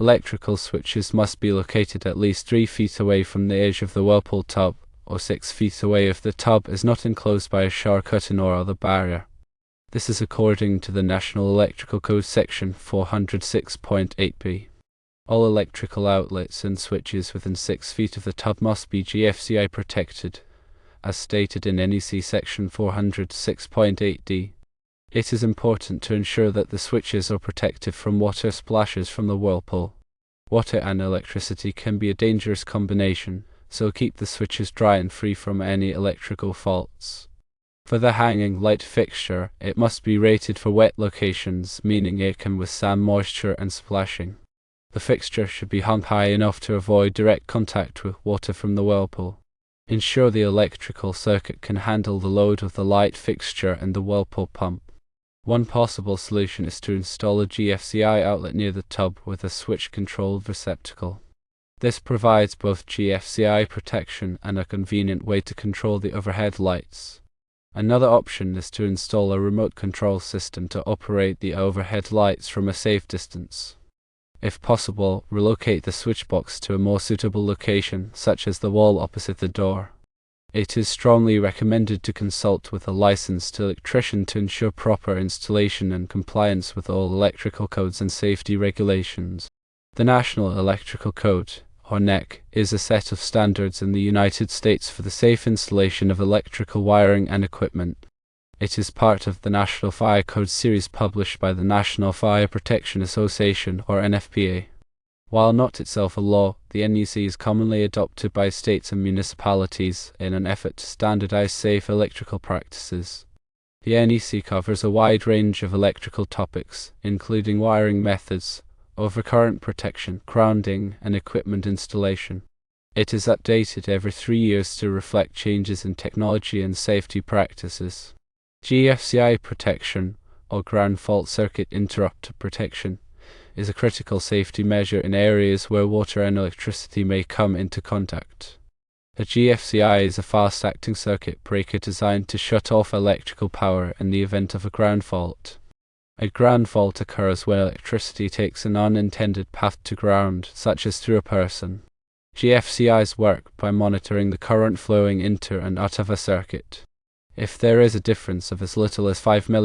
Electrical switches must be located at least 3 feet away from the edge of the Whirlpool tub, or 6 feet away if the tub is not enclosed by a shower curtain or other barrier. This is according to the National Electrical Code section 406.8b. All electrical outlets and switches within 6 feet of the tub must be GFCI protected, as stated in NEC section 406.8d. It is important to ensure that the switches are protected from water splashes from the Whirlpool. Water and electricity can be a dangerous combination, so keep the switches dry and free from any electrical faults. For the hanging light fixture, it must be rated for wet locations, meaning it can withstand moisture and splashing. The fixture should be hung high enough to avoid direct contact with water from the Whirlpool. Ensure the electrical circuit can handle the load of the light fixture and the Whirlpool pump. One possible solution is to install a GFCI outlet near the tub with a switch-controlled receptacle. This provides both GFCI protection and a convenient way to control the overhead lights. Another option is to install a remote control system to operate the overhead lights from a safe distance. If possible, relocate the switch box to a more suitable location, such as the wall opposite the door. It is strongly recommended to consult with a licensed electrician to ensure proper installation and compliance with all electrical codes and safety regulations. The National Electrical Code, or NEC, is a set of standards in the United States for the safe installation of electrical wiring and equipment. It is part of the National Fire Code series published by the National Fire Protection Association, or NFPA. While not itself a law, the NEC is commonly adopted by states and municipalities in an effort to standardize safe electrical practices. The NEC covers a wide range of electrical topics, including wiring methods, overcurrent protection, grounding, and equipment installation. It is updated every 3 years to reflect changes in technology and safety practices. GFCI protection, or ground fault circuit interrupter protection, is a critical safety measure in areas where water and electricity may come into contact. A GFCI is a fast-acting circuit breaker designed to shut off electrical power in the event of a ground fault. A ground fault occurs when electricity takes an unintended path to ground, such as through a person. GFCIs work by monitoring the current flowing into and out of a circuit. If there is a difference of as little as 5 mA,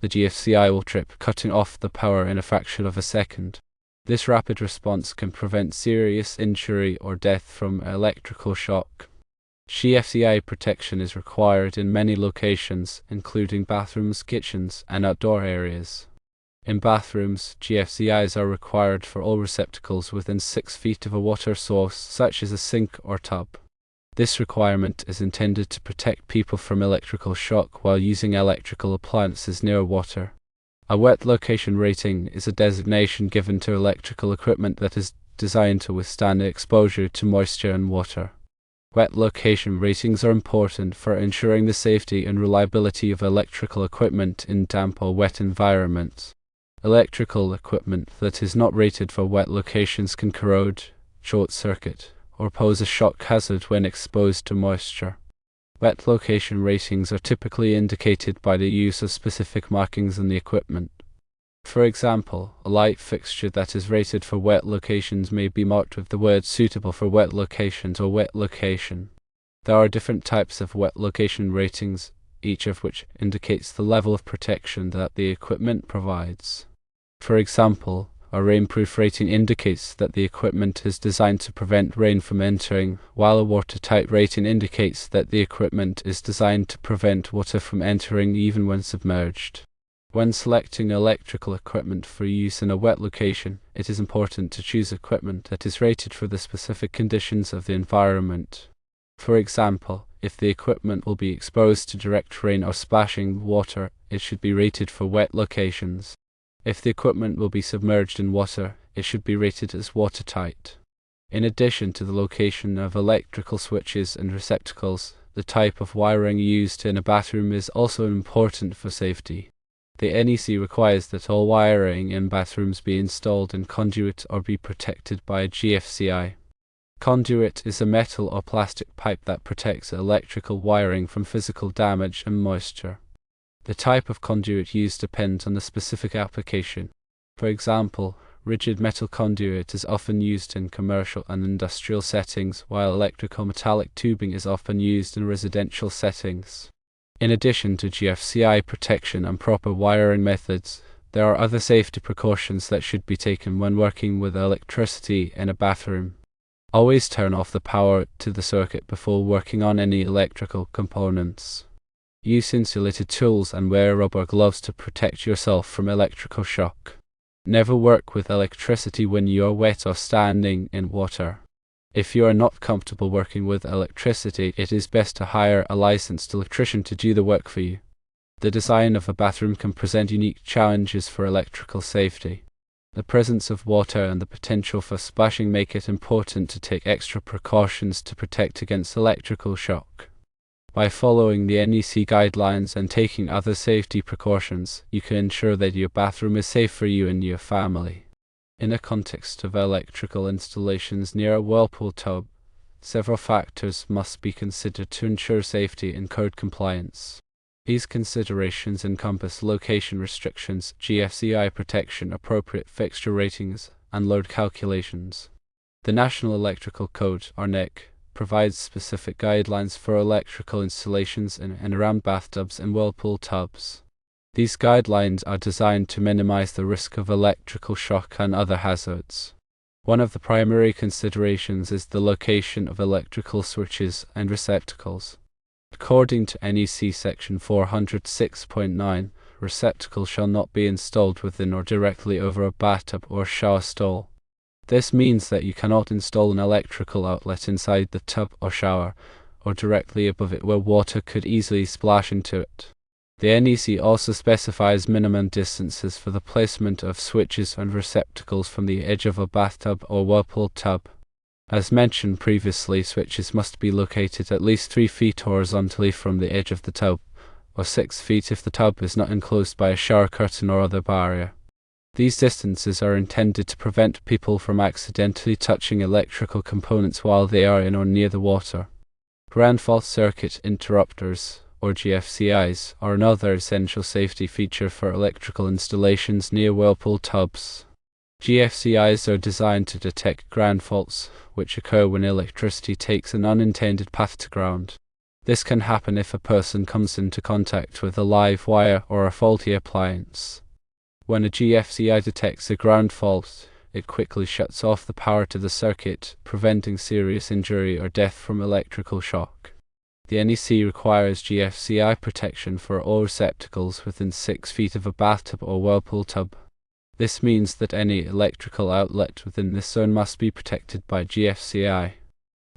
the GFCI will trip, cutting off the power in a fraction of a second. This rapid response can prevent serious injury or death from electrical shock. GFCI protection is required in many locations, including bathrooms, kitchens, and outdoor areas. In bathrooms, GFCIs are required for all receptacles within 6 feet of a water source, such as a sink or tub. This requirement is intended to protect people from electrical shock while using electrical appliances near water. A wet location rating is a designation given to electrical equipment that is designed to withstand exposure to moisture and water. Wet location ratings are important for ensuring the safety and reliability of electrical equipment in damp or wet environments. Electrical equipment that is not rated for wet locations can corrode, short-circuit, or pose a shock hazard when exposed to moisture. Wet location ratings are typically indicated by the use of specific markings on the equipment. For example, a light fixture that is rated for wet locations may be marked with the word "suitable for wet locations" or "wet location." There are different types of wet location ratings, each of which indicates the level of protection that the equipment provides. For example, a rainproof rating indicates that the equipment is designed to prevent rain from entering, while a watertight rating indicates that the equipment is designed to prevent water from entering even when submerged. When selecting electrical equipment for use in a wet location, it is important to choose equipment that is rated for the specific conditions of the environment. For example, if the equipment will be exposed to direct rain or splashing water, it should be rated for wet locations. If the equipment will be submerged in water, it should be rated as watertight. In addition to the location of electrical switches and receptacles, the type of wiring used in a bathroom is also important for safety. The NEC requires that all wiring in bathrooms be installed in conduit or be protected by a GFCI. Conduit is a metal or plastic pipe that protects electrical wiring from physical damage and moisture. The type of conduit used depends on the specific application. For example, Rigid metal conduit is often used in commercial and industrial settings, while electrical metallic tubing is often used in residential settings. In addition to GFCI protection and proper wiring methods, there are other safety precautions that should be taken when working with electricity in a bathroom. Always turn off the power to the circuit before working on any electrical components. Use insulated tools and wear rubber gloves to protect yourself from electrical shock. Never work with electricity when you are wet or standing in water. If you are not comfortable working with electricity, it is best to hire a licensed electrician to do the work for you. The design of a bathroom can present unique challenges for electrical safety. The presence of water and the potential for splashing make it important to take extra precautions to protect against electrical shock. By following the NEC guidelines and taking other safety precautions, you can ensure that your bathroom is safe for you and your family. In the context of electrical installations near a Whirlpool tub, several factors must be considered to ensure safety and code compliance. These considerations encompass location restrictions, GFCI protection, appropriate fixture ratings, and load calculations. The National Electrical Code, or NEC, provides specific guidelines for electrical installations in and around bathtubs and Whirlpool tubs. These guidelines are designed to minimize the risk of electrical shock and other hazards. One of the primary considerations is the location of electrical switches and receptacles. According to NEC Section 406.9, receptacles shall not be installed within or directly over a bathtub or shower stall. This means that you cannot install an electrical outlet inside the tub or shower, or directly above it where water could easily splash into it. The NEC also specifies minimum distances for the placement of switches and receptacles from the edge of a bathtub or Whirlpool tub. As mentioned previously, switches must be located at least 3 feet horizontally from the edge of the tub, or 6 feet if the tub is not enclosed by a shower curtain or other barrier. These distances are intended to prevent people from accidentally touching electrical components while they are in or near the water. Ground fault circuit interrupters, or GFCIs, are another essential safety feature for electrical installations near Whirlpool tubs. GFCIs are designed to detect ground faults, which occur when electricity takes an unintended path to ground. This can happen if a person comes into contact with a live wire or a faulty appliance. When a GFCI detects a ground fault, it quickly shuts off the power to the circuit, preventing serious injury or death from electrical shock. The NEC requires GFCI protection for all receptacles within 6 feet of a bathtub or Whirlpool tub. This means that any electrical outlet within this zone must be protected by GFCI.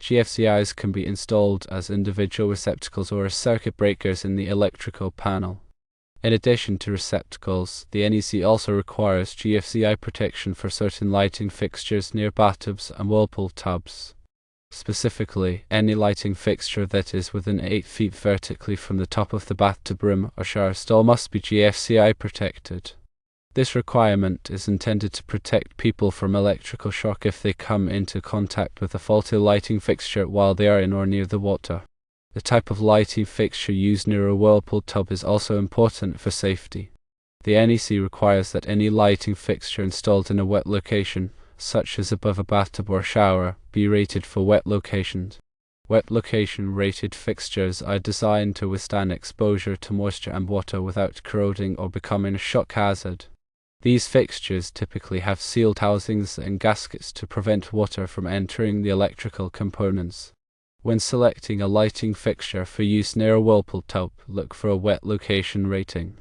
GFCIs can be installed as individual receptacles or as circuit breakers in the electrical panel. In addition to receptacles, the NEC also requires GFCI protection for certain lighting fixtures near bathtubs and Whirlpool tubs. Specifically, any lighting fixture that is within 8 feet vertically from the top of the bathtub rim or shower stall must be GFCI protected. This requirement is intended to protect people from electrical shock if they come into contact with a faulty lighting fixture while they are in or near the water. The type of lighting fixture used near a Whirlpool tub is also important for safety. The NEC requires that any lighting fixture installed in a wet location, such as above a bathtub or shower, be rated for wet locations. Wet location rated fixtures are designed to withstand exposure to moisture and water without corroding or becoming a shock hazard. These fixtures typically have sealed housings and gaskets to prevent water from entering the electrical components. When selecting a lighting fixture for use near a Whirlpool tub, look for a wet location rating.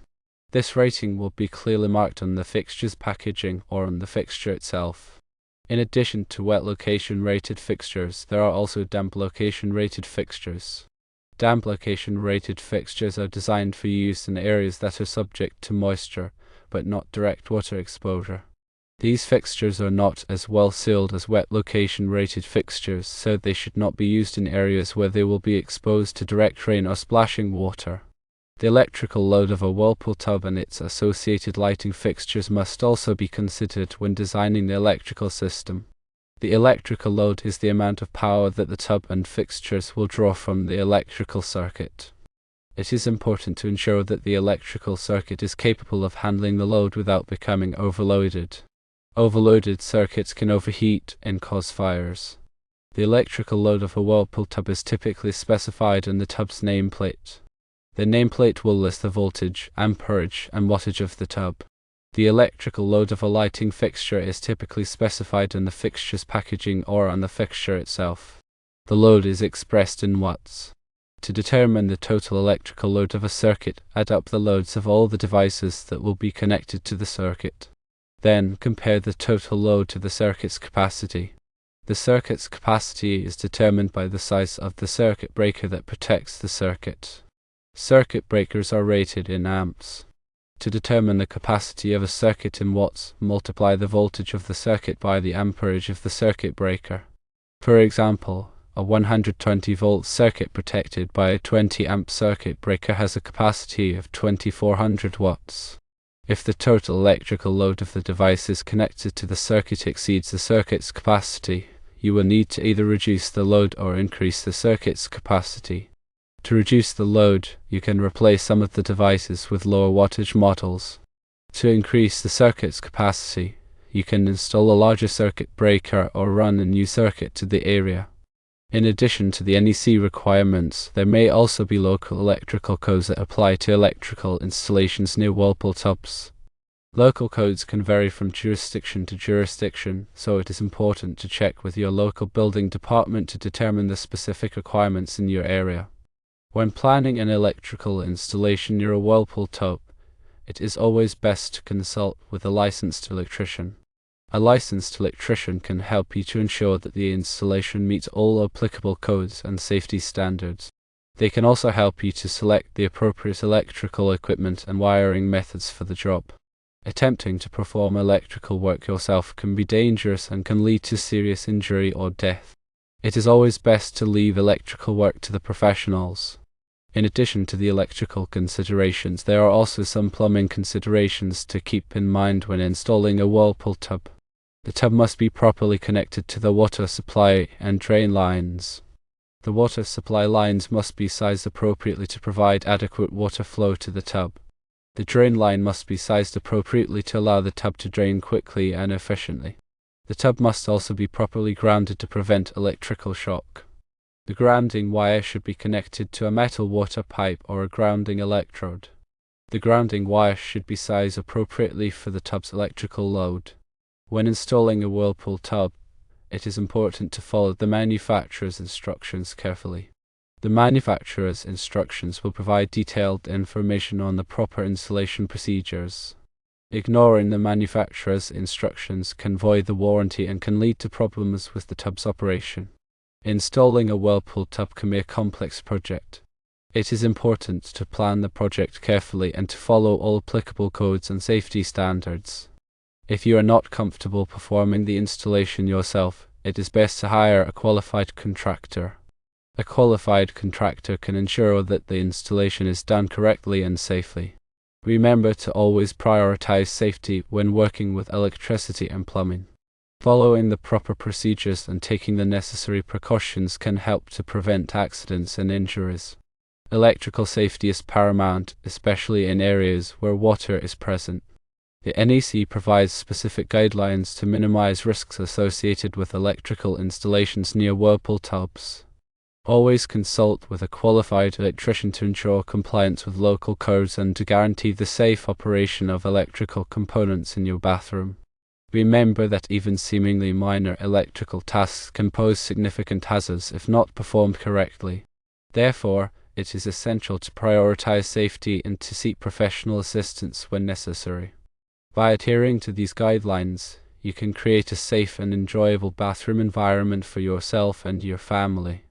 This rating will be clearly marked on the fixture's packaging or on the fixture itself. In addition to wet location rated fixtures, there are also damp location rated fixtures. Damp location rated fixtures are designed for use in areas that are subject to moisture, but not direct water exposure. These fixtures are not as well sealed as wet location rated fixtures, so they should not be used in areas where they will be exposed to direct rain or splashing water. The electrical load of a Whirlpool tub and its associated lighting fixtures must also be considered when designing the electrical system. The electrical load is the amount of power that the tub and fixtures will draw from the electrical circuit. It is important to ensure that the electrical circuit is capable of handling the load without becoming overloaded. Overloaded circuits can overheat and cause fires. The electrical load of a Whirlpool tub is typically specified in the tub's nameplate. The nameplate will list the voltage, amperage, and wattage of the tub. The electrical load of a lighting fixture is typically specified in the fixture's packaging or on the fixture itself. The load is expressed in watts. To determine the total electrical load of a circuit, add up the loads of all the devices that will be connected to the circuit. Then, compare the total load to the circuit's capacity. The circuit's capacity is determined by the size of the circuit breaker that protects the circuit. Circuit breakers are rated in amps. To determine the capacity of a circuit in watts, multiply the voltage of the circuit by the amperage of the circuit breaker. For example, a 120-volt circuit protected by a 20-amp circuit breaker has a capacity of 2400 watts. If the total electrical load of the devices connected to the circuit exceeds the circuit's capacity, you will need to either reduce the load or increase the circuit's capacity. To reduce the load, you can replace some of the devices with lower wattage models. To increase the circuit's capacity, you can install a larger circuit breaker or run a new circuit to the area. In addition to the NEC requirements, there may also be local electrical codes that apply to electrical installations near Whirlpool tubs. Local codes can vary from jurisdiction to jurisdiction, so it is important to check with your local building department to determine the specific requirements in your area. When planning an electrical installation near a Whirlpool tub, it is always best to consult with a licensed electrician. A licensed electrician can help you to ensure that the installation meets all applicable codes and safety standards. They can also help you to select the appropriate electrical equipment and wiring methods for the job. Attempting to perform electrical work yourself can be dangerous and can lead to serious injury or death. It is always best to leave electrical work to the professionals. In addition to the electrical considerations, there are also some plumbing considerations to keep in mind when installing a Whirlpool tub. The tub must be properly connected to the water supply and drain lines. The water supply lines must be sized appropriately to provide adequate water flow to the tub. The drain line must be sized appropriately to allow the tub to drain quickly and efficiently. The tub must also be properly grounded to prevent electrical shock. The grounding wire should be connected to a metal water pipe or a grounding electrode. The grounding wire should be sized appropriately for the tub's electrical load. When installing a Whirlpool tub, it is important to follow the manufacturer's instructions carefully. The manufacturer's instructions will provide detailed information on the proper installation procedures. Ignoring the manufacturer's instructions can void the warranty and can lead to problems with the tub's operation. Installing a Whirlpool tub can be a complex project. It is important to plan the project carefully and to follow all applicable codes and safety standards. If you are not comfortable performing the installation yourself, it is best to hire a qualified contractor. A qualified contractor can ensure that the installation is done correctly and safely. Remember to always prioritize safety when working with electricity and plumbing. Following the proper procedures and taking the necessary precautions can help to prevent accidents and injuries. Electrical safety is paramount, especially in areas where water is present. The NEC provides specific guidelines to minimize risks associated with electrical installations near Whirlpool tubs. Always consult with a qualified electrician to ensure compliance with local codes and to guarantee the safe operation of electrical components in your bathroom. Remember that even seemingly minor electrical tasks can pose significant hazards if not performed correctly. Therefore, it is essential to prioritize safety and to seek professional assistance when necessary. By adhering to these guidelines, you can create a safe and enjoyable bathroom environment for yourself and your family.